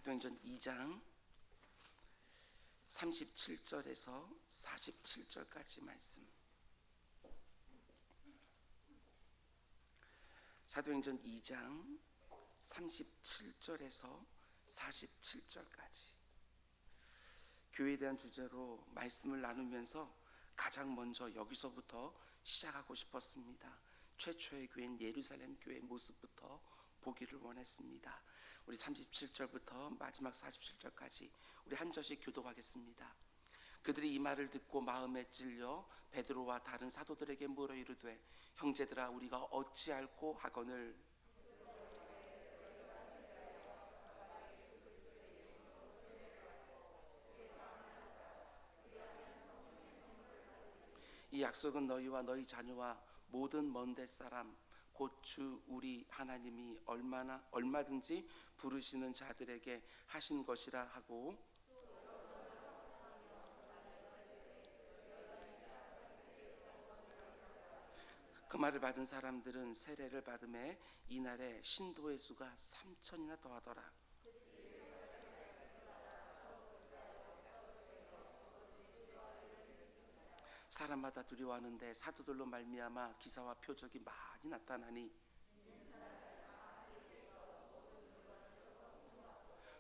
사도행전 2장 37절에서 47절까지 말씀. 사도행전 2장 37절에서 47절까지 교회에 대한 주제로 말씀을 나누면서 가장 먼저 여기서부터 시작하고 싶었습니다. 최초의 교회인 예루살렘 교회의 모습부터 보기를 원했습니다. 우리 37절부터 마지막 47절까지 우리 한 절씩 교독하겠습니다. 그들이 이 말을 듣고 마음에 찔려 베드로와 다른 사도들에게 물어 이르되, 형제들아, 우리가 어찌할꼬 하거늘. 이 약속은 너희와 너희 자녀와 모든 먼데 사람 곧 주 우리 하나님이 얼마든지 부르시는 자들에게 하신 것이라 하고, 그 말을 받은 사람들은 세례를 받음에 이날에 신도의 수가 3,000이나 더하더라. 사람마다 두려워하는데 사도들로 말미암아 기사와 표적이 많이 나타나니,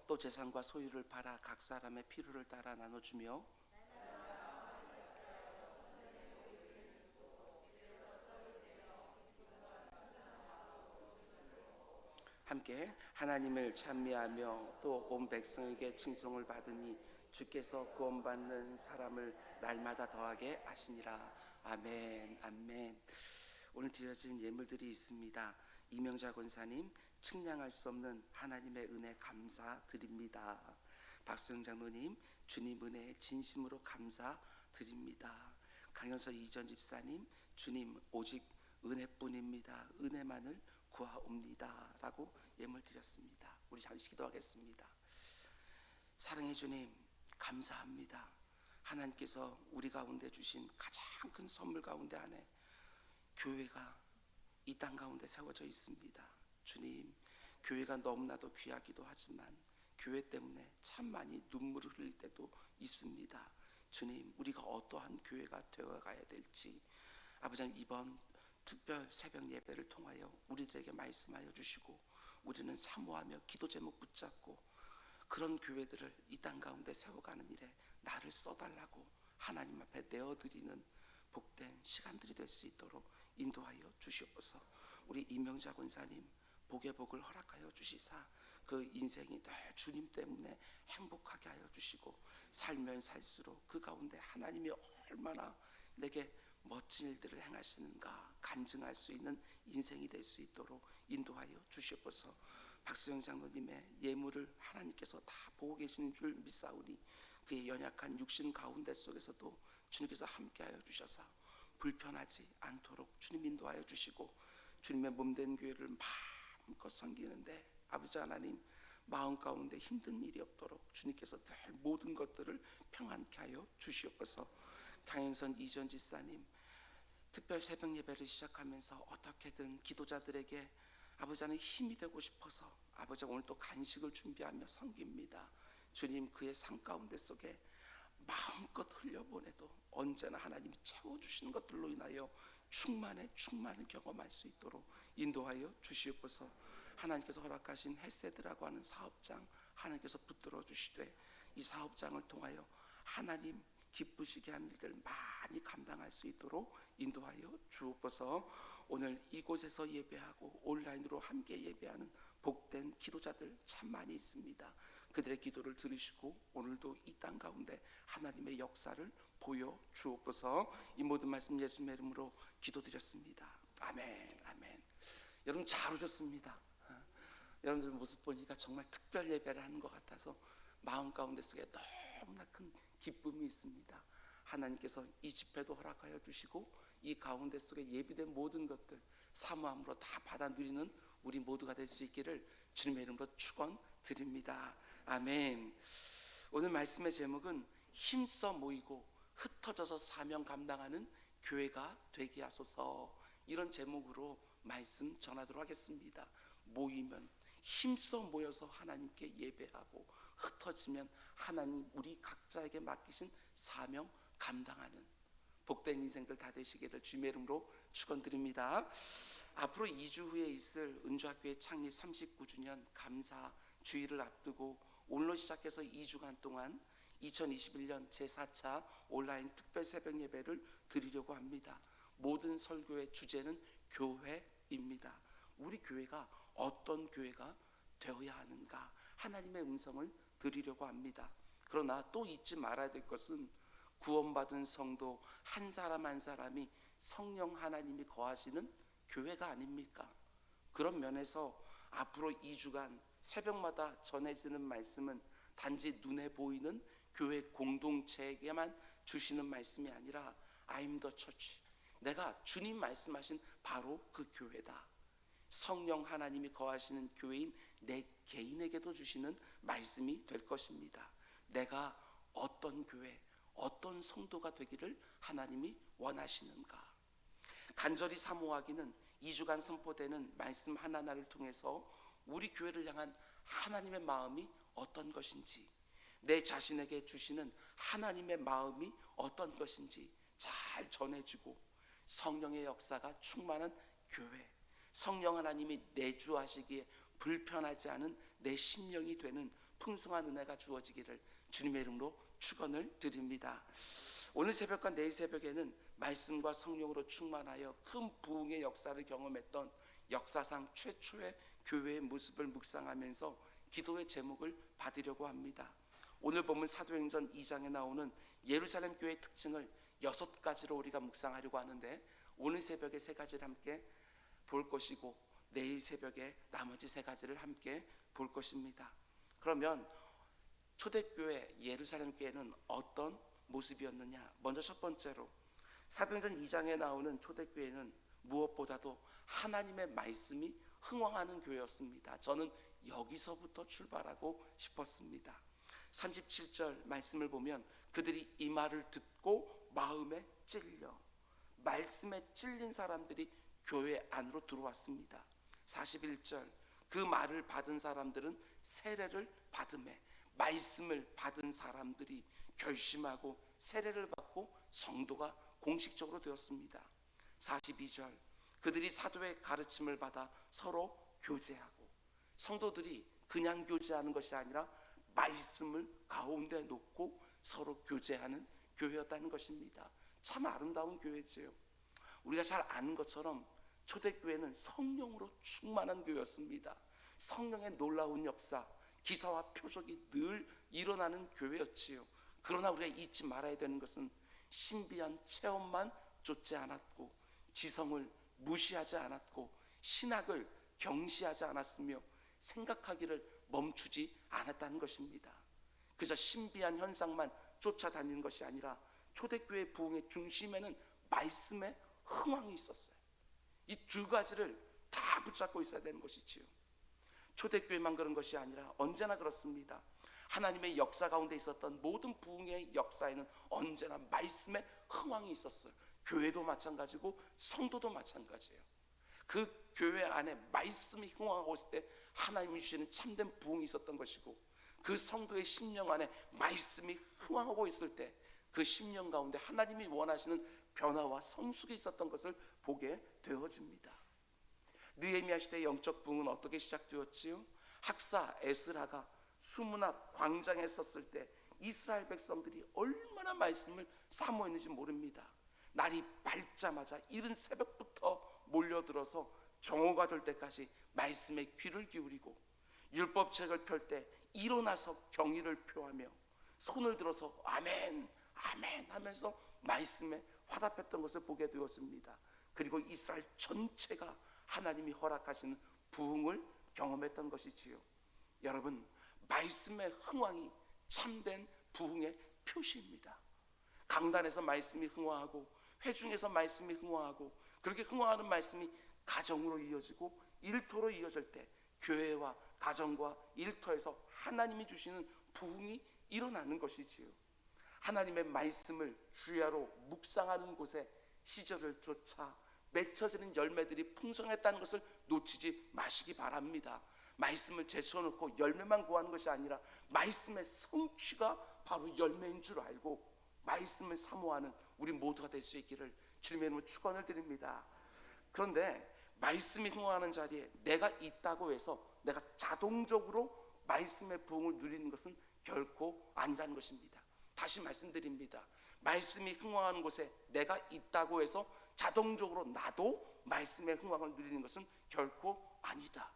또 재산과 소유를 팔아 각 사람의 필요를 따라 나눠주며 함께 하나님을 찬미하며 또 온 백성에게 칭송을 받으니 주께서 구원받는 사람을 날마다 더하게 하시니라. 아멘. 아멘. 오늘 드려진 예물들이 있습니다. 이명자 권사님, 측량할 수 없는 하나님의 은혜 감사드립니다. 박수영 장로님, 주님 은혜에 진심으로 감사드립니다. 강현서 이전 집사님, 주님 오직 은혜뿐입니다. 은혜만을 구하옵니다 라고 예물 드렸습니다. 우리 잠시 기도하겠습니다. 사랑해 주님, 감사합니다. 하나님께서 우리 가운데 주신 가장 큰 선물 가운데 안에 교회가 이 땅 가운데 세워져 있습니다. 주님, 교회가 너무나도 귀하기도 하지만 교회 때문에 참 많이 눈물을 흘릴 때도 있습니다. 주님, 우리가 어떠한 교회가 되어가야 될지 아버지, 이번 특별 새벽 예배를 통하여 우리들에게 말씀하여 주시고, 우리는 사모하며 기도 제목 붙잡고 그런 교회들을 이 땅 가운데 세워가는 일에 나를 써달라고 하나님 앞에 내어드리는 복된 시간들이 될 수 있도록 인도하여 주시옵소서. 우리 이명자 권사님, 복의 복을 허락하여 주시사 그 인생이 늘 주님 때문에 행복하게 하여 주시고, 살면 살수록 그 가운데 하나님이 얼마나 내게 멋진 일들을 행하시는가 간증할 수 있는 인생이 될 수 있도록 인도하여 주시옵소서. 박수영 장로님의 예물을 하나님께서 다 보고 계시는 줄 믿사오니 그의 연약한 육신 가운데 속에서도 주님께서 함께하여 주셔서 불편하지 않도록 주님 인도하여 주시고, 주님의 몸된 교회를 마음껏 섬기는데 아버지 하나님, 마음 가운데 힘든 일이 없도록 주님께서 늘 모든 것들을 평안케 하여 주시옵소서. 강현선 이전 지사님, 특별 새벽 예배를 시작하면서 어떻게든 기도자들에게 아버지 하나님 힘이 되고 싶어서 아버지 오늘 또 간식을 준비하며 섬깁니다. 주님, 그의 삶 가운데 속에 마음껏 흘려보내도 언제나 하나님이 채워주시는 것들로 인하여 충만을 경험할 수 있도록 인도하여 주시옵소서. 하나님께서 허락하신 헬세드라고 하는 사업장 하나님께서 붙들어 주시되 이 사업장을 통하여 하나님 기쁘시게 하는 일들 많이 감당할 수 있도록 인도하여 주옵소서. 오늘 이곳에서 예배하고 온라인으로 함께 예배하는 복된 기도자들 참 많이 있습니다. 그들의 기도를 들으시고 오늘도 이 땅 가운데 하나님의 역사를 보여 주옵소서. 이 모든 말씀 예수님의 이름으로 기도드렸습니다. 아멘. 아멘. 여러분 잘 오셨습니다. 여러분들 모습 보니까 정말 특별 예배를 하는 것 같아서 마음 가운데 속에 너무나 큰 기쁨이 있습니다. 하나님께서 이 집회도 허락하여 주시고 이 가운데 속에 예비된 모든 것들 사모함으로 다 받아 누리는 우리 모두가 될 수 있기를 주님의 이름으로 축원드립니다. 아멘. 오늘 말씀의 제목은 힘써 모이고 흩어져서 사명 감당하는 교회가 되게 하소서, 이런 제목으로 말씀 전하도록 하겠습니다. 모이면 힘써 모여서 하나님께 예배하고 흩어지면 하나님 우리 각자에게 맡기신 사명 감당하는 복된 인생들 다 되시기를 주님의 이름으로 축원드립니다. 앞으로 2주 후에 있을 은주학교의 창립 39주년 감사 주일을 앞두고 오늘로 시작해서 2주간 동안 2021년 제4차 온라인 특별 새벽 예배를 드리려고 합니다. 모든 설교의 주제는 교회입니다. 우리 교회가 어떤 교회가 되어야 하는가, 하나님의 음성을 드리려고 합니다. 그러나 또 잊지 말아야 될 것은 구원받은 성도 한 사람 한 사람이 성령 하나님이 거하시는 교회가 아닙니까? 그런 면에서 앞으로 2주간 새벽마다 전해지는 말씀은 단지 눈에 보이는 교회 공동체에게만 주시는 말씀이 아니라 I'm the church, 내가 주님 말씀하신 바로 그 교회다. 성령 하나님이 거하시는 교회인 내 개인에게도 주시는 말씀이 될 것입니다. 내가 어떤 교회, 어떤 성도가 되기를 하나님이 원하시는가. 간절히 사모하기는 2주간 선포되는 말씀 하나하나를 통해서 우리 교회를 향한 하나님의 마음이 어떤 것인지, 내 자신에게 주시는 하나님의 마음이 어떤 것인지 잘 전해주고, 성령의 역사가 충만한 교회, 성령 하나님이 내주하시기에 불편하지 않은 내 심령이 되는 풍성한 은혜가 주어지기를 주님의 이름으로 축원을 드립니다. 오늘 새벽과 내일 새벽에는 말씀과 성령으로 충만하여 큰 부흥의 역사를 경험했던 역사상 최초의 교회의 모습을 묵상하면서 기도의 제목을 받으려고 합니다. 오늘 보면 사도행전 2장에 나오는 예루살렘 교회의 특징을 6가지로 우리가 묵상하려고 하는데, 오늘 새벽에 3가지를 함께 볼 것이고 내일 새벽에 나머지 3가지를 함께 볼 것입니다. 그러면 초대교회 예루살렘 교회는 어떤 모습이었느냐? 먼저 첫 번째로 사도행전 2장에 나오는 초대교회는 무엇보다도 하나님의 말씀이 흥왕하는 교회였습니다. 저는 여기서부터 출발하고 싶었습니다. 37절 말씀을 보면 그들이 이 말을 듣고 마음에 찔려, 말씀에 찔린 사람들이 교회 안으로 들어왔습니다. 41절 그 말을 받은 사람들은 세례를 받음에, 말씀을 받은 사람들이 결심하고 세례를 받고 성도가 공식적으로 되었습니다. 42절 그들이 사도의 가르침을 받아 서로 교제하고, 성도들이 그냥 교제하는 것이 아니라 말씀을 가운데 놓고 서로 교제하는 교회였다는 것입니다. 참 아름다운 교회지요. 우리가 잘 아는 것처럼 초대교회는 성령으로 충만한 교회였습니다. 성령의 놀라운 역사, 기사와 표적이 늘 일어나는 교회였지요. 그러나 우리가 잊지 말아야 되는 것은 신비한 체험만 쫓지 않았고, 지성을 무시하지 않았고, 신학을 경시하지 않았으며 생각하기를 멈추지 않았다는 것입니다. 그저 신비한 현상만 쫓아다니는 것이 아니라 초대교회 부흥의 중심에는 말씀의 흥왕이 있었어요. 이 2가지를 다 붙잡고 있어야 되는 것이지요. 초대교회만 그런 것이 아니라 언제나 그렇습니다. 하나님의 역사 가운데 있었던 모든 부흥의 역사에는 언제나 말씀의 흥왕이 있었어요. 교회도 마찬가지고 성도도 마찬가지예요. 그 교회 안에 말씀이 흥왕하고 있을 때 하나님이 주시는 참된 부흥이 있었던 것이고, 그 성도의 심령 안에 말씀이 흥왕하고 있을 때 그 심령 가운데 하나님이 원하시는 변화와 성숙이 있었던 것을 보게 되어집니다. 느헤미야 시대의 영적 부흥은 어떻게 시작되었지요? 학사 에스라가 수문 앞 광장에 섰을 때 이스라엘 백성들이 얼마나 말씀을 사모했는지 모릅니다. 날이 밝자마자 이른 새벽부터 몰려들어서 정오가 될 때까지 말씀에 귀를 기울이고, 율법책을 펼 때 일어나서 경의를 표하며 손을 들어서 아멘 아멘 하면서 말씀에 화답했던 것을 보게 되었습니다. 그리고 이스라엘 전체가 하나님이 허락하시는 부흥을 경험했던 것이지요. 여러분, 말씀의 흥왕이 참된 부흥의 표시입니다. 강단에서 말씀이 흥왕하고, 회중에서 말씀이 흥왕하고, 그렇게 흥왕하는 말씀이 가정으로 이어지고 일터로 이어질 때 교회와 가정과 일터에서 하나님이 주시는 부흥이 일어나는 것이지요. 하나님의 말씀을 주야로 묵상하는 곳에 시절을 쫓아 맺혀지는 열매들이 풍성했다는 것을 놓치지 마시기 바랍니다. 말씀을 제쳐놓고 열매만 구하는 것이 아니라 말씀의 성취가 바로 열매인 줄 알고 말씀을 사모하는 우리 모두가 될 수 있기를 주님의 이름으로 축원을 드립니다. 그런데 말씀이 흥황하는 자리에 내가 있다고 해서 내가 자동적으로 말씀의 부흥을 누리는 것은 결코 아니라는 것입니다. 다시 말씀드립니다. 말씀이 흥황하는 곳에 내가 있다고 해서 자동적으로 나도 말씀의 흥황을 누리는 것은 결코 아니다.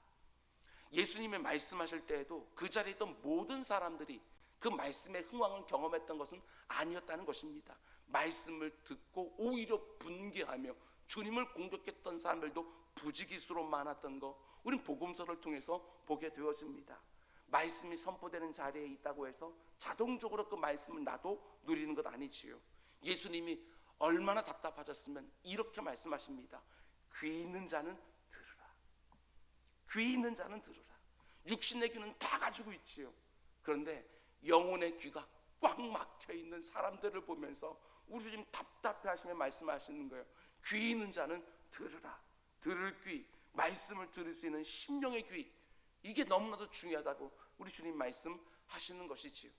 예수님의 말씀하실 때에도 그 자리에 있던 모든 사람들이 그 말씀의 흥황을 경험했던 것은 아니었다는 것입니다. 말씀을 듣고 오히려 분개하며 주님을 공격했던 사람들도 부지기수로 많았던 거 우린 복음서를 통해서 보게 되어집니다. 말씀이 선포되는 자리에 있다고 해서 자동적으로 그 말씀을 나도 누리는 것 아니지요. 예수님이 얼마나 답답하셨으면 이렇게 말씀하십니다. 귀 있는 자는 들으라. 귀 있는 자는 들으라. 육신의 귀는 다 가지고 있지요. 그런데 영혼의 귀가 꽉 막혀 있는 사람들을 보면서 우리 주님 답답해 하시며 말씀하시는 거예요. 귀 있는 자는 들으라. 들을 귀, 말씀을 들을 수 있는 심령의 귀, 이게 너무나도 중요하다고 우리 주님 말씀하시는 것이지요.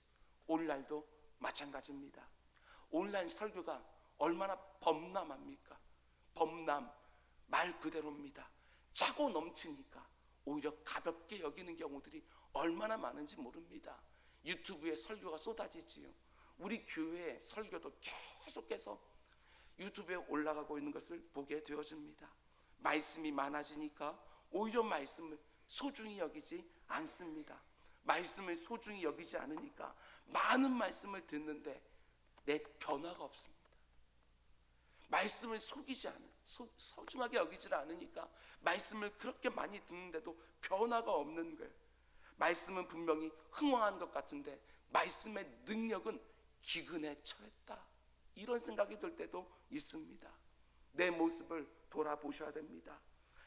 오늘날도 마찬가지입니다. 오늘날 설교가 얼마나 범람합니까? 범람, 말 그대로입니다. 차고 넘치니까 오히려 가볍게 여기는 경우들이 얼마나 많은지 모릅니다. 유튜브에 설교가 쏟아지지요. 우리 교회의 설교도 계속해서 유튜브에 올라가고 있는 것을 보게 되어집니다. 말씀이 많아지니까 오히려 말씀을 소중히 여기지 않습니다. 말씀을 소중히 여기지 않으니까 많은 말씀을 듣는데 내 변화가 없습니다. 말씀을 소중하게 여기지 않으니까 말씀을 그렇게 많이 듣는데도 변화가 없는 거예요. 말씀은 분명히 흥황한 것 같은데 말씀의 능력은 기근에 처했다, 이런 생각이 들 때도 있습니다. 내 모습을 돌아보셔야 됩니다.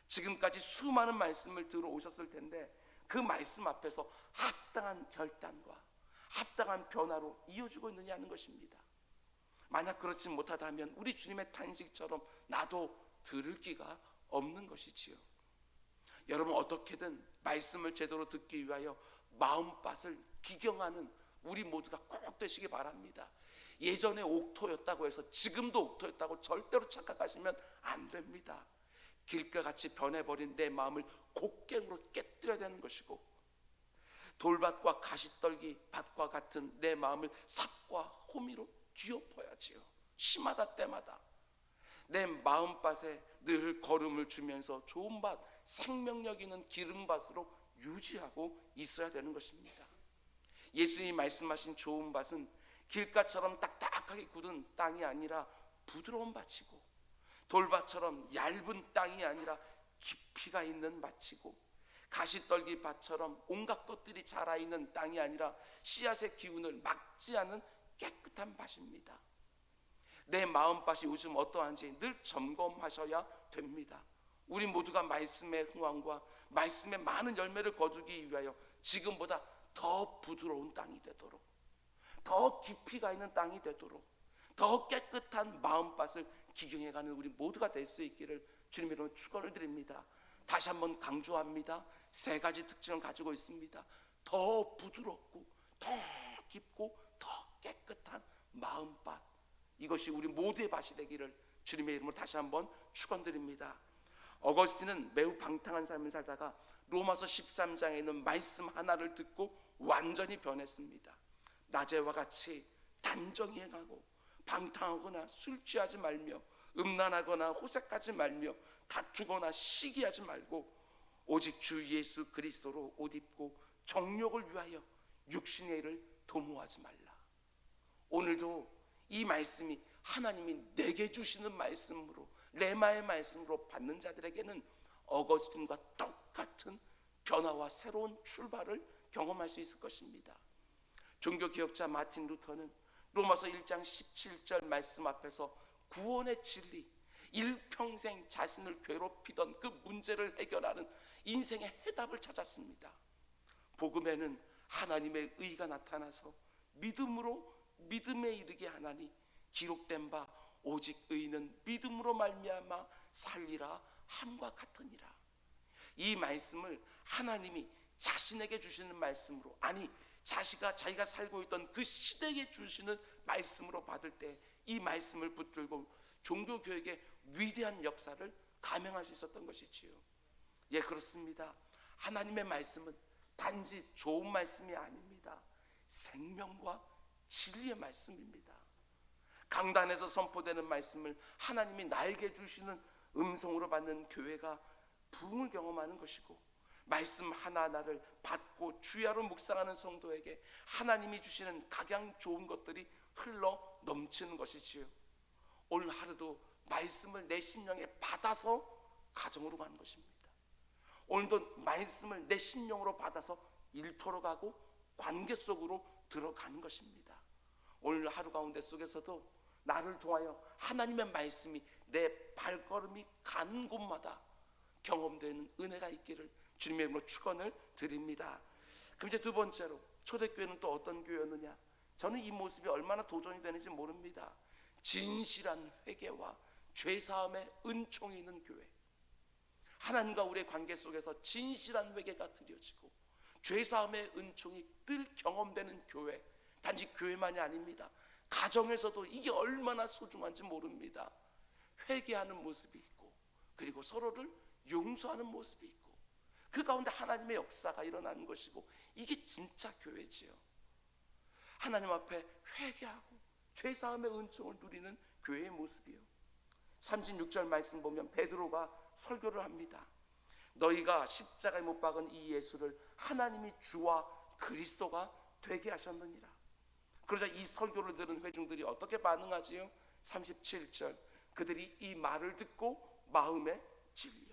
지금까지 수많은 말씀을 들어오셨을 텐데 그 말씀 앞에서 합당한 결단과 합당한 변화로 이어지고 있느냐는 것입니다. 만약 그렇지 못하다면 우리 주님의 탄식처럼 나도 들을 기가 없는 것이지요. 여러분, 어떻게든 말씀을 제대로 듣기 위하여 마음밭을 기경하는 우리 모두가 꼭 되시기 바랍니다. 예전에 옥토였다고 해서 지금도 옥토였다고 절대로 착각하시면 안 됩니다. 길가같이 변해버린 내 마음을 곡괭으로 깨뜨려야 되는 것이고, 돌밭과 가시떨기 밭과 같은 내 마음을 삽과 호미로 뒤엎어야지요. 심하다 때마다 내 마음밭에 늘 걸음을 주면서 좋은 밭, 생명력 있는 기름밭으로 유지하고 있어야 되는 것입니다. 예수님이 말씀하신 좋은 밭은 길가처럼 딱딱하게 굳은 땅이 아니라 부드러운 밭이고, 돌밭처럼 얇은 땅이 아니라 깊이가 있는 밭이고, 가시떨기 밭처럼 온갖 것들이 자라있는 땅이 아니라 씨앗의 기운을 막지 않은 깨끗한 밭입니다. 내 마음밭이 요즘 어떠한지 늘 점검하셔야 됩니다. 우리 모두가 말씀의 흥황과 말씀의 많은 열매를 거두기 위하여 지금보다 더 부드러운 땅이 되도록, 더 깊이가 있는 땅이 되도록, 더 깨끗한 마음밭을 기경해가는 우리 모두가 될 수 있기를 주님의 이름으로 축원을 드립니다. 다시 한번 강조합니다. 세 가지 특징을 가지고 있습니다. 더 부드럽고 더 깊고 더 깨끗한 마음밭, 이것이 우리 모두의 밭이 되기를 주님의 이름으로 다시 한번 축원드립니다. 어거스틴은 매우 방탕한 삶을 살다가 로마서 13장에 있는 말씀 하나를 듣고 완전히 변했습니다. 낮에와 같이 단정히 행하고 방탕하거나 술 취하지 말며 음란하거나 호색하지 말며 다투거나 시기하지 말고 오직 주 예수 그리스도로 옷 입고 정욕을 위하여 육신의 일을 도모하지 말라. 오늘도 이 말씀이 하나님이 내게 주시는 말씀으로, 레마의 말씀으로 받는 자들에게는 어거스틴과 똑같은 변화와 새로운 출발을 경험할 수 있을 것입니다. 종교개혁자 마틴 루터는 로마서 1장 17절 말씀 앞에서 구원의 진리, 일평생 자신을 괴롭히던 그 문제를 해결하는 인생의 해답을 찾았습니다. 복음에는 하나님의 의가 나타나서 믿음으로 믿음에 이르게 하나니 기록된 바 오직 의인은 믿음으로 말미암아 살리라 함과 같으니라. 이 말씀을 하나님이 자신에게 주시는 말씀으로, 아니 자기가 살고 있던 그 시대에 주시는 말씀으로 받을 때 이 말씀을 붙들고 종교교육의 위대한 역사를 감행할 수 있었던 것이지요. 예, 그렇습니다. 하나님의 말씀은 단지 좋은 말씀이 아닙니다. 생명과 진리의 말씀입니다. 강단에서 선포되는 말씀을 하나님이 나에게 주시는 음성으로 받는 교회가 부흥을 경험하는 것이고, 말씀 하나하나를 받고 주야로 묵상하는 성도에게 하나님이 주시는 각양 좋은 것들이 흘러 넘치는 것이지요. 오늘 하루도 말씀을 내 심령에 받아서 가정으로 가는 것입니다. 오늘도 말씀을 내 심령으로 받아서 일터로 가고 관계 속으로 들어가는 것입니다. 오늘 하루 가운데 속에서도 나를 통하여 하나님의 말씀이 내 발걸음이 가는 곳마다 경험되는 은혜가 있기를 주님의 이름으로 축원을 드립니다. 그럼 이제 두 번째로, 초대교회는 또 어떤 교회였느냐? 저는 이 모습이 얼마나 도전이 되는지 모릅니다. 진실한 회개와 죄사함의 은총이 있는 교회, 하나님과 우리의 관계 속에서 진실한 회개가 드려지고 죄사함의 은총이 늘 경험되는 교회, 단지 교회만이 아닙니다. 가정에서도 이게 얼마나 소중한지 모릅니다. 회개하는 모습이 있고, 그리고 서로를 용서하는 모습이 있고, 그 가운데 하나님의 역사가 일어나는 것이고, 이게 진짜 교회지요. 하나님 앞에 회개하고 죄사함의 은총을 누리는 교회의 모습이요. 36절 말씀 보면 베드로가 설교를 합니다. 너희가 십자가에 못 박은 이 예수를 하나님이 주와 그리스도가 되게 하셨느니라. 그러자 이 설교를 들은 회중들이 어떻게 반응하지요? 37절, 그들이 이 말을 듣고 마음에 찔려.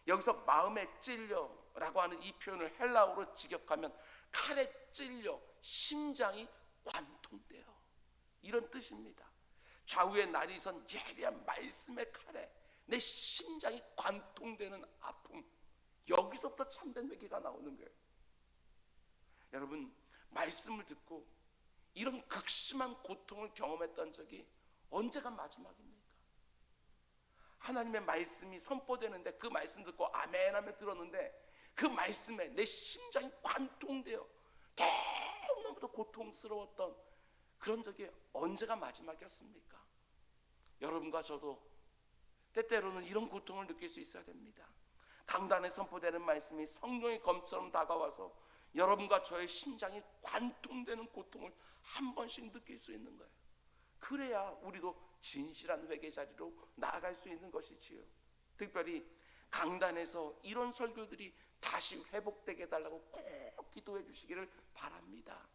여기서 마음에 찔려라고 하는 이 표현을 헬라어로 직역하면 칼에 찔려 심장이 관통돼요, 이런 뜻입니다. 좌우에 날이선 예리한 말씀의 칼에 내 심장이 관통되는 아픔, 여기서부터 참된 회개가 나오는 거예요. 여러분, 말씀을 듣고 이런 극심한 고통을 경험했던 적이 언제가 마지막입니까? 하나님의 말씀이 선포되는데 그 말씀 듣고 아멘 하며 들었는데 그 말씀에 내 심장이 관통되어 너무나도 고통스러웠던 그런 적이 언제가 마지막이었습니까? 여러분과 저도 때때로는 이런 고통을 느낄 수 있어야 됩니다. 강단에 선포되는 말씀이 성령의 검처럼 다가와서 여러분과 저의 심장이 관통되는 고통을 한 번씩 느낄 수 있는 거예요. 그래야 우리도 진실한 회개 자리로 나아갈 수 있는 것이지요. 특별히 강단에서 이런 설교들이 다시 회복되게 해달라고 꼭 기도해 주시기를 바랍니다.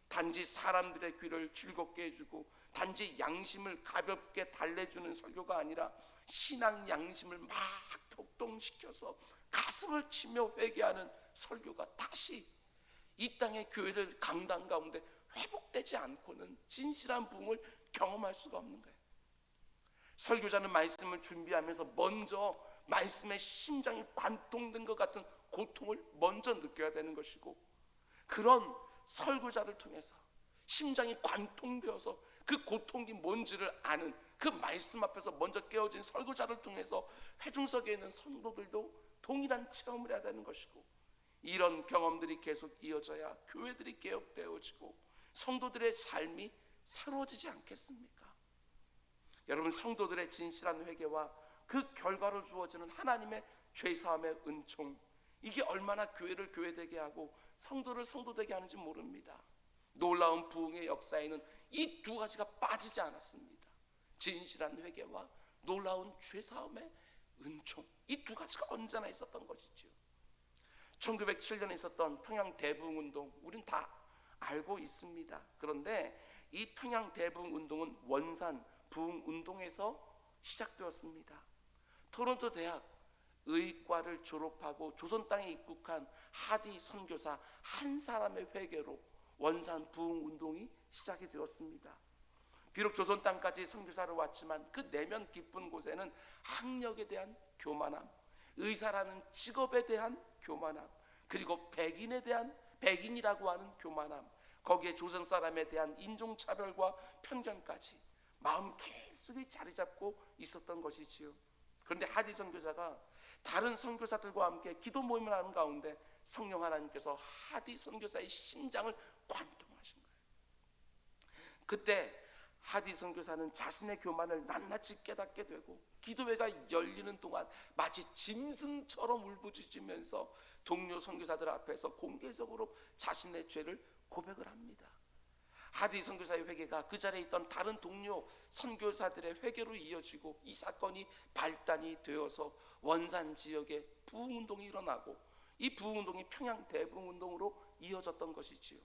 단지 사람들의 귀를 즐겁게 해주고 단지 양심을 가볍게 달래주는 설교가 아니라 신앙 양심을 막 격동시켜서 가슴을 치며 회개하는 설교가 다시 이 땅의 교회들 강단 가운데 회복되지 않고는 진실한 부흥을 경험할 수가 없는 거예요. 설교자는 말씀을 준비하면서 먼저 말씀에 심장이 관통된 것 같은 고통을 먼저 느껴야 되는 것이고, 그런 설교자를 통해서 심장이 관통되어서 그 고통이 뭔지를 아는 그 말씀 앞에서 먼저 깨어진 설교자를 통해서 회중석에 있는 성도들도 동일한 체험을 해야 되는 것이고, 이런 경험들이 계속 이어져야 교회들이 개혁되어지고 성도들의 삶이 새로워지지 않겠습니까? 여러분, 성도들의 진실한 회개와 그 결과로 주어지는 하나님의 죄사함의 은총, 이게 얼마나 교회를 교회되게 하고 성도를 성도되게 하는지 모릅니다. 놀라운 부흥의 역사에는 이 두 가지가 빠지지 않았습니다. 진실한 회개와 놀라운 죄사함의 은총, 이 두 가지가 언제나 있었던 것이지요. 1907년에 있었던 평양 대부흥운동, 우린 다 알고 있습니다. 그런데 이 평양 대부흥운동은 원산 부흥운동에서 시작되었습니다. 토론토 대학 의과를 졸업하고 조선 땅에 입국한 하디 선교사 한 사람의 회개로 원산 부흥운동이 시작이 되었습니다. 비록 조선 땅까지 선교사로 왔지만 그 내면 깊은 곳에는 학력에 대한 교만함, 의사라는 직업에 대한 교만함, 그리고 백인이라고 하는 교만함, 거기에 조선 사람에 대한 인종차별과 편견까지 마음 깊숙이 자리 잡고 있었던 것이지요. 그런데 하디 선교사가 다른 선교사들과 함께 기도 모임을 하는 가운데 성령 하나님께서 하디 선교사의 심장을 관통하신 거예요. 그때 하디 선교사는 자신의 교만을 낱낱이 깨닫게 되고 기도회가 열리는 동안 마치 짐승처럼 울부짖으면서 동료 선교사들 앞에서 공개적으로 자신의 죄를 고백을 합니다. 하디 선교사의 회개가 그 자리에 있던 다른 동료 선교사들의 회개로 이어지고 이 사건이 발단이 되어서 원산 지역에 부흥운동이 일어나고 이 부흥운동이 평양 대부흥운동으로 이어졌던 것이지요.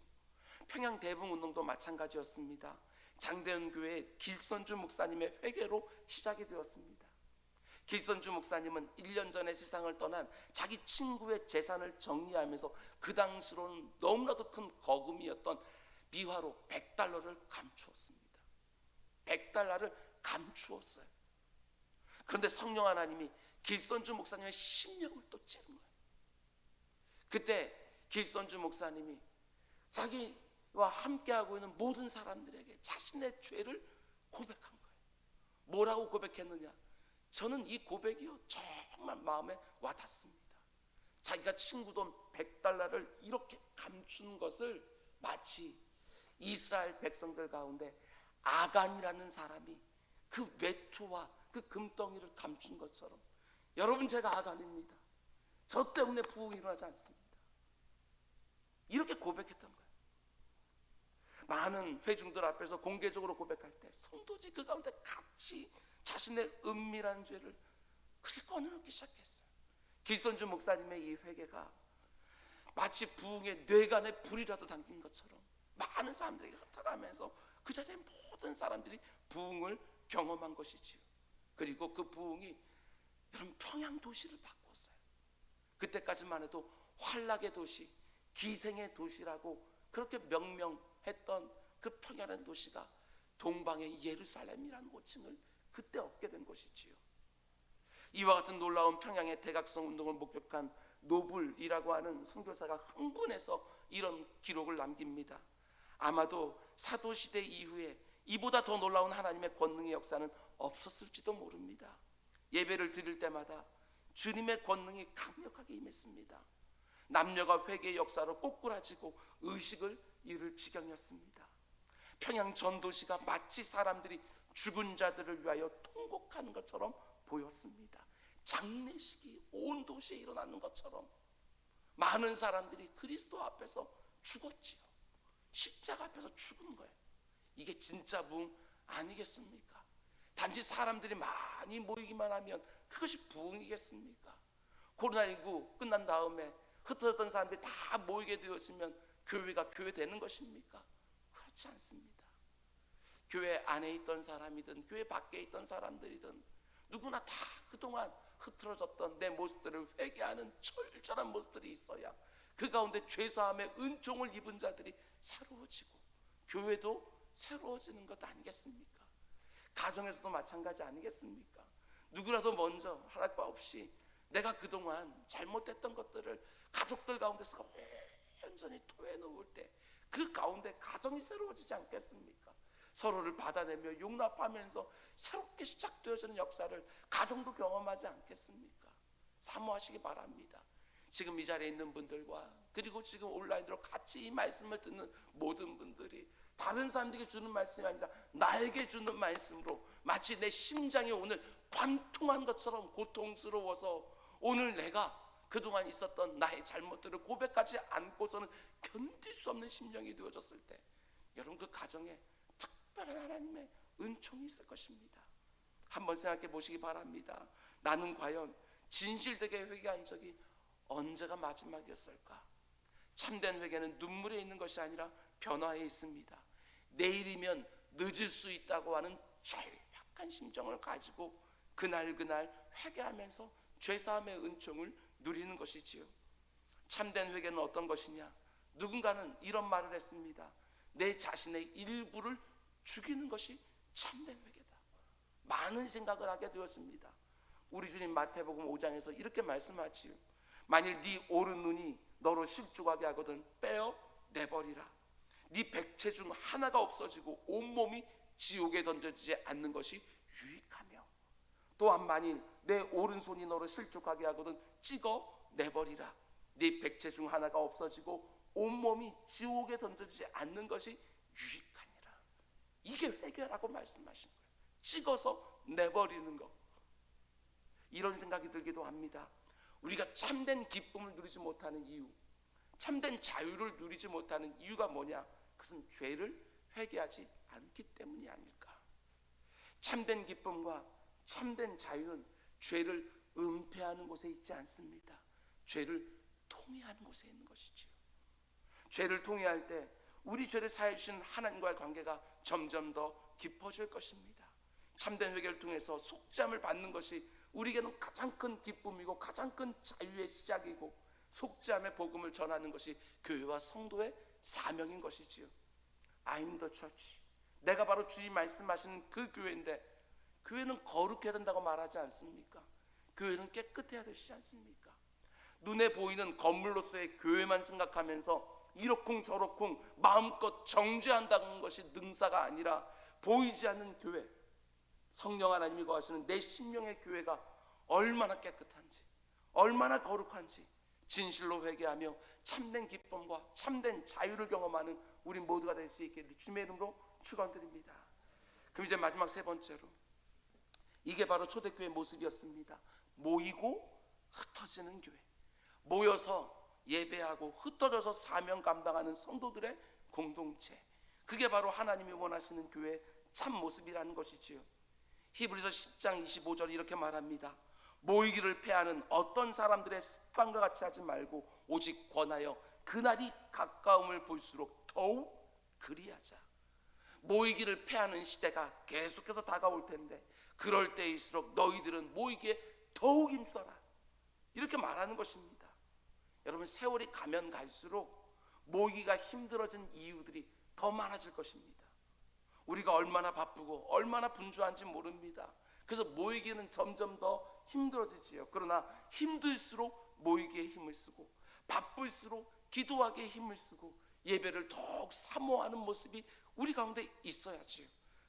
평양 대부흥운동도 마찬가지였습니다. 장대현 교회 길선주 목사님의 회개로 시작이 되었습니다. 길선주 목사님은 1년 전에 세상을 떠난 자기 친구의 재산을 정리하면서 그 당시로는 너무나도 큰 거금이었던 미화로 $100를 감추었습니다. $100를 감추었어요. 그런데 성령 하나님이 길선주 목사님의 심령을 또 찌른 거예요. 그때 길선주 목사님이 자기와 함께하고 있는 모든 사람들에게 자신의 죄를 고백한 거예요. 뭐라고 고백했느냐? 저는 이 고백이요 정말 마음에 와닿습니다. 자기가 친구 돈 $100를 이렇게 감춘 것을 마치 이스라엘 백성들 가운데 아간이라는 사람이 그 외투와 그 금덩이를 감춘 것처럼, 여러분 제가 아간입니다. 저 때문에 부흥이 일어나지 않습니다. 이렇게 고백했던 거예요. 많은 회중들 앞에서 공개적으로 고백할 때 성도들이 그 가운데 같이 자신의 은밀한 죄를 그렇게 꺼내놓기 시작했어요. 길선주 목사님의 이 회개가 마치 부흥의 뇌관에 불이라도 담긴 것처럼 많은 사람들에게 흩어가면서 그 자리에 모든 사람들이 부흥을 경험한 것이지요. 그리고 그 부흥이 여러분 평양 도시를 바꿨어요. 그때까지만 해도 환락의 도시, 기생의 도시라고 그렇게 명명했던 그 평양의 도시가 동방의 예루살렘이라는 호칭을 그때 얻게 된 것이지요. 이와 같은 놀라운 평양의 대각성 운동을 목격한 노블이라고 하는 선교사가 흥분해서 이런 기록을 남깁니다. 아마도 사도시대 이후에 이보다 더 놀라운 하나님의 권능의 역사는 없었을지도 모릅니다. 예배를 드릴 때마다 주님의 권능이 강력하게 임했습니다. 남녀가 회개의 역사로 꼬꾸라지고 의식을 잃을 지경이었습니다. 평양 전도시가 마치 사람들이 죽은 자들을 위하여 통곡하는 것처럼 보였습니다. 장례식이 온 도시에 일어나는 것처럼 많은 사람들이 그리스도 앞에서 죽었지요. 십자가 앞에서 죽은 거예요. 이게 진짜 부흥 아니겠습니까? 단지 사람들이 많이 모이기만 하면 그것이 부흥이겠습니까? 코로나19 끝난 다음에 흩어졌던 사람들이 다 모이게 되어지면 교회가 교회 되는 것입니까? 그렇지 않습니다. 교회 안에 있던 사람이든 교회 밖에 있던 사람들이든 누구나 다 그동안 흐트러졌던 내 모습들을 회개하는 철저한 모습들이 있어야 그 가운데 죄사함의 은총을 입은 자들이 새로워지고 교회도 새로워지는 것 아니겠습니까? 가정에서도 마찬가지 아니겠습니까? 누구라도 먼저 허락 바 없이 내가 그동안 잘못했던 것들을 가족들 가운데서 온전히 토해놓을 때 그 가운데 가정이 새로워지지 않겠습니까? 서로를 받아내며 용납하면서 새롭게 시작되어지는 역사를 가정도 경험하지 않겠습니까? 사모하시기 바랍니다. 지금 이 자리에 있는 분들과 그리고 지금 온라인으로 같이 이 말씀을 듣는 모든 분들이 다른 사람들에게 주는 말씀이 아니라 나에게 주는 말씀으로 마치 내 심장이 오늘 관통한 것처럼 고통스러워서 오늘 내가 그동안 있었던 나의 잘못들을 고백하지 않고서는 견딜 수 없는 심령이 되어졌을 때 여러분 그 가정에 특별한 하나님의 은총이 있을 것입니다. 한번 생각해 보시기 바랍니다. 나는 과연 진실되게 회개한 적이 언제가 마지막이었을까? 참된 회개는 눈물에 있는 것이 아니라 변화에 있습니다. 내일이면 늦을 수 있다고 하는 절박한 심정을 가지고 그날 회개하면서 죄사함의 은총을 누리는 것이지요. 참된 회개는 어떤 것이냐? 누군가는 이런 말을 했습니다. 내 자신의 일부를 죽이는 것이 참된 회개다. 많은 생각을 하게 되었습니다. 우리 주님 마태복음 5장에서 이렇게 말씀하지요. 만일 네 오른 눈이 너로 실족하게 하거든 빼어 내버리라. 네 백체 중 하나가 없어지고 온몸이 지옥에 던져지지 않는 것이 유익하며, 또한 만일 내 오른손이 너를 실족하게 하거든 찍어 내버리라. 네 백체 중 하나가 없어지고 온몸이 지옥에 던져지지 않는 것이 유익하니라. 이게 회개라고 말씀하시는 거예요. 찍어서 내버리는 것. 이런 생각이 들기도 합니다. 우리가 참된 기쁨을 누리지 못하는 이유, 참된 자유를 누리지 못하는 이유가 뭐냐? 그것은 죄를 회개하지 않기 때문이 아닐까. 참된 기쁨과 참된 자유는 죄를 은폐하는 곳에 있지 않습니다. 죄를 통회하는 곳에 있는 것이지요. 죄를 통회할 때 우리 죄를 사해 주신 하나님과의 관계가 점점 더 깊어질 것입니다. 참된 회개를 통해서 속죄함을 받는 것이 우리에게는 가장 큰 기쁨이고 가장 큰 자유의 시작이고, 속죄함의 복음을 전하는 것이 교회와 성도의 사명인 것이지요. I'm the church. 내가 바로 주님 말씀하시는 그 교회인데, 교회는 거룩해야 된다고 말하지 않습니까? 교회는 깨끗해야 되시지 않습니까? 눈에 보이는 건물로서의 교회만 생각하면서 이러쿵저러쿵 마음껏 정죄한다는 것이 능사가 아니라, 보이지 않는 교회, 성령 하나님이 거하시는 내 심령의 교회가 얼마나 깨끗한지, 얼마나 거룩한지 진실로 회개하며 참된 기쁨과 참된 자유를 경험하는 우리 모두가 될 수 있게 주님의 이름으로 축원드립니다. 그럼 이제 마지막 세 번째로, 이게 바로 초대교회의 모습이었습니다. 모이고 흩어지는 교회. 모여서 예배하고 흩어져서 사명 감당하는 성도들의 공동체. 그게 바로 하나님이 원하시는 교회의 참 모습이라는 것이지요. 히브리서 10장 25절 이렇게 말합니다. 모이기를 패하는 어떤 사람들의 습관과 같이 하지 말고 오직 권하여 그날이 가까움을 볼수록 더욱 그리하자. 모이기를 패하는 시대가 계속해서 다가올 텐데, 그럴 때일수록 너희들은 모이기에 더욱 힘써라. 이렇게 말하는 것입니다. 여러분, 세월이 가면 갈수록 모이기가 힘들어진 이유들이 더 많아질 것입니다. 우리가 얼마나 바쁘고 얼마나 분주한지 모릅니다. 그래서 모이기는 점점 더 힘들어지지요. 그러나 힘들수록 모이기에 힘을 쓰고, 바쁠수록 기도하기에 힘을 쓰고, 예배를 더욱 사모하는 모습이 우리 가운데 있어야지요.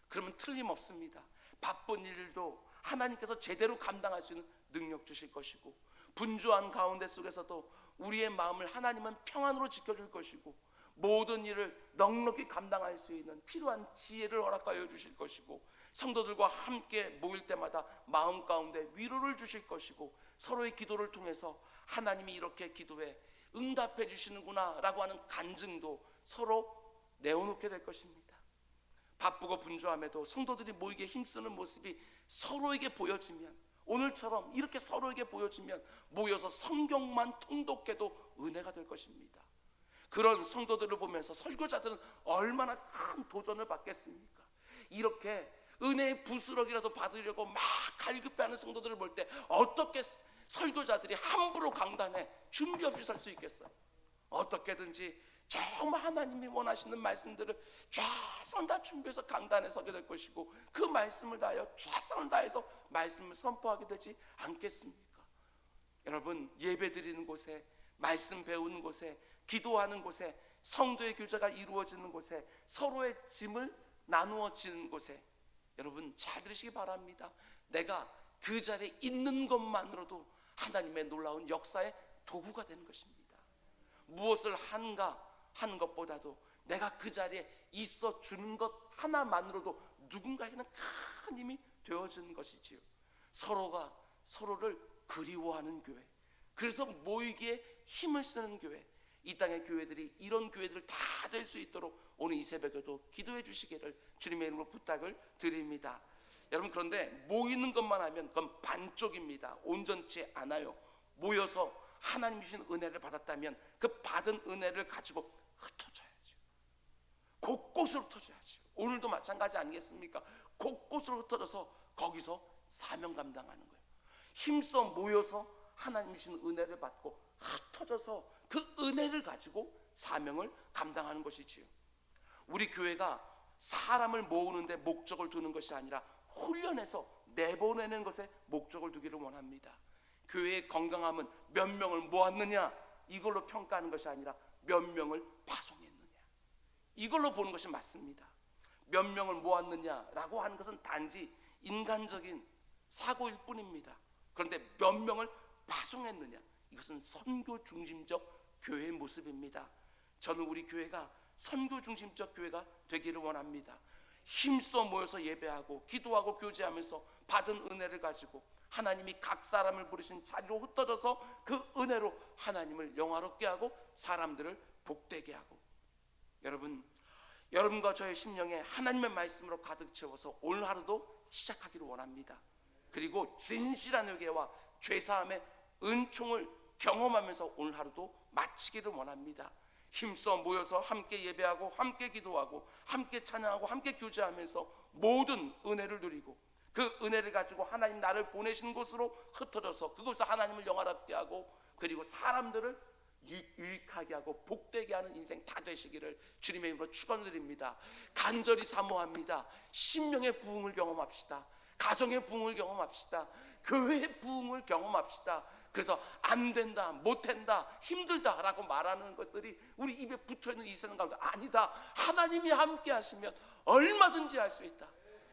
그러면 틀림없습니다. 바쁜 일도 하나님께서 제대로 감당할 수 있는 능력 주실 것이고, 분주한 가운데 속에서도 우리의 마음을 하나님은 평안으로 지켜줄 것이고, 모든 일을 넉넉히 감당할 수 있는 필요한 지혜를 허락하여 주실 것이고, 성도들과 함께 모일 때마다 마음 가운데 위로를 주실 것이고, 서로의 기도를 통해서 하나님이 이렇게 기도에 응답해 주시는구나 라고 하는 간증도 서로 내어놓게 될 것입니다. 바쁘고 분주함에도 성도들이 모이게 힘쓰는 모습이 서로에게 보여지면, 오늘처럼 이렇게 서로에게 보여지면 모여서 성경만 통독해도 은혜가 될 것입니다. 그런 성도들을 보면서 설교자들은 얼마나 큰 도전을 받겠습니까? 이렇게 은혜의 부스러기라도 받으려고 막 갈급해하는 성도들을 볼 때 어떻게 설교자들이 함부로 강단에 준비 없이 설 수 있겠어요? 어떻게든지 정말 하나님이 원하시는 말씀들을 최선을 다 준비해서 강단에 서게 될 것이고, 그 말씀을 다하여 최선을 다해서 말씀을 선포하게 되지 않겠습니까? 여러분, 예배 드리는 곳에, 말씀 배우는 곳에, 기도하는 곳에, 성도의 교제가 이루어지는 곳에, 서로의 짐을 나누어지는 곳에, 여러분 잘 들으시기 바랍니다. 내가 그 자리에 있는 것만으로도 하나님의 놀라운 역사의 도구가 되는 것입니다. 무엇을 하는가 하는 것보다도 내가 그 자리에 있어 주는 것 하나만으로도 누군가에게는 큰 힘이 되어주는 것이지요. 서로가 서로를 그리워하는 교회, 그래서 모이기에 힘을 쓰는 교회, 이 땅의 교회들이 이런 교회들 다 될 수 있도록 오늘 이 새벽에도 기도해 주시기를 주님의 이름으로 부탁을 드립니다. 여러분, 그런데 모이는 것만 하면 그건 반쪽입니다. 온전치 않아요. 모여서 하나님 주신 은혜를 받았다면 그 받은 은혜를 가지고 흩어져야죠. 곳곳으로 흩어져야죠. 오늘도 마찬가지 아니겠습니까? 곳곳으로 흩어져서 거기서 사명 감당하는 거예요. 힘써 모여서 하나님 주신 은혜를 받고 흩어져서 그 은혜를 가지고 사명을 감당하는 것이지요. 우리 교회가 사람을 모으는데 목적을 두는 것이 아니라 훈련해서 내보내는 것에 목적을 두기를 원합니다. 교회의 건강함은 몇 명을 모았느냐 이걸로 평가하는 것이 아니라 몇 명을 파송했느냐, 이걸로 보는 것이 맞습니다. 몇 명을 모았느냐라고 하는 것은 단지 인간적인 사고일 뿐입니다. 그런데 몇 명을 파송했느냐, 이것은 선교 중심적 교회의 모습입니다. 저는 우리 교회가 선교 중심적 교회가 되기를 원합니다. 힘써 모여서 예배하고 기도하고 교제하면서 받은 은혜를 가지고 하나님이 각 사람을 부르신 자리로 흩어져서 그 은혜로 하나님을 영화롭게 하고 사람들을 복되게 하고, 여러분과 저의 심령에 하나님의 말씀으로 가득 채워서 오늘 하루도 시작하기를 원합니다. 그리고 진실한 회개와 죄사함의 은총을 경험하면서 오늘 하루도 마치기를 원합니다. 힘써 모여서 함께 예배하고 함께 기도하고 함께 찬양하고 함께 교제하면서 모든 은혜를 누리고 그 은혜를 가지고 하나님 나를 보내신 곳으로 흩어져서 그곳에서 하나님을 영화롭게 하고 그리고 사람들을 유익하게 하고 복되게 하는 인생 다 되시기를 주님의 이름으로 축원드립니다. 간절히 사모합니다. 심령의 부흥을 경험합시다. 가정의 부흥을 경험합시다. 교회의 부흥을 경험합시다. 그래서 안 된다, 못 된다, 힘들다라고 말하는 것들이 우리 입에 붙어있는 이 세상 가운데 아니다. 하나님이 함께 하시면 얼마든지 할 수 있다.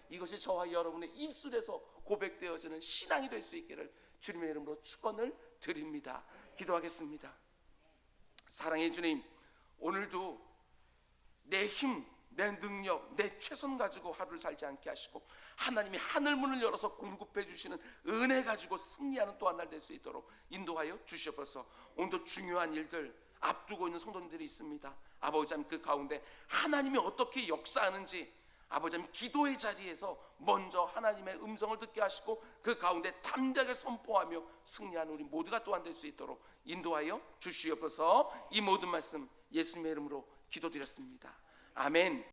이것이 저와 여러분의 입술에서 고백되어지는 신앙이 될 수 있기를 주님의 이름으로 축원을 드립니다. 기도하겠습니다. 사랑의 주님, 오늘도 내 힘, 내 능력, 내 최선 가지고 하루를 살지 않게 하시고 하나님이 하늘 문을 열어서 공급해 주시는 은혜 가지고 승리하는 또 한 날 될 수 있도록 인도하여 주시옵소서. 오늘도 중요한 일들 앞두고 있는 성도님들이 있습니다. 아버지 하나님, 그 가운데 하나님이 어떻게 역사하는지 아버지 하나님, 기도의 자리에서 먼저 하나님의 음성을 듣게 하시고 그 가운데 담대하게 선포하며 승리하는 우리 모두가 또한 될 수 있도록 인도하여 주시옵소서. 이 모든 말씀 예수님의 이름으로 기도드렸습니다. 아멘.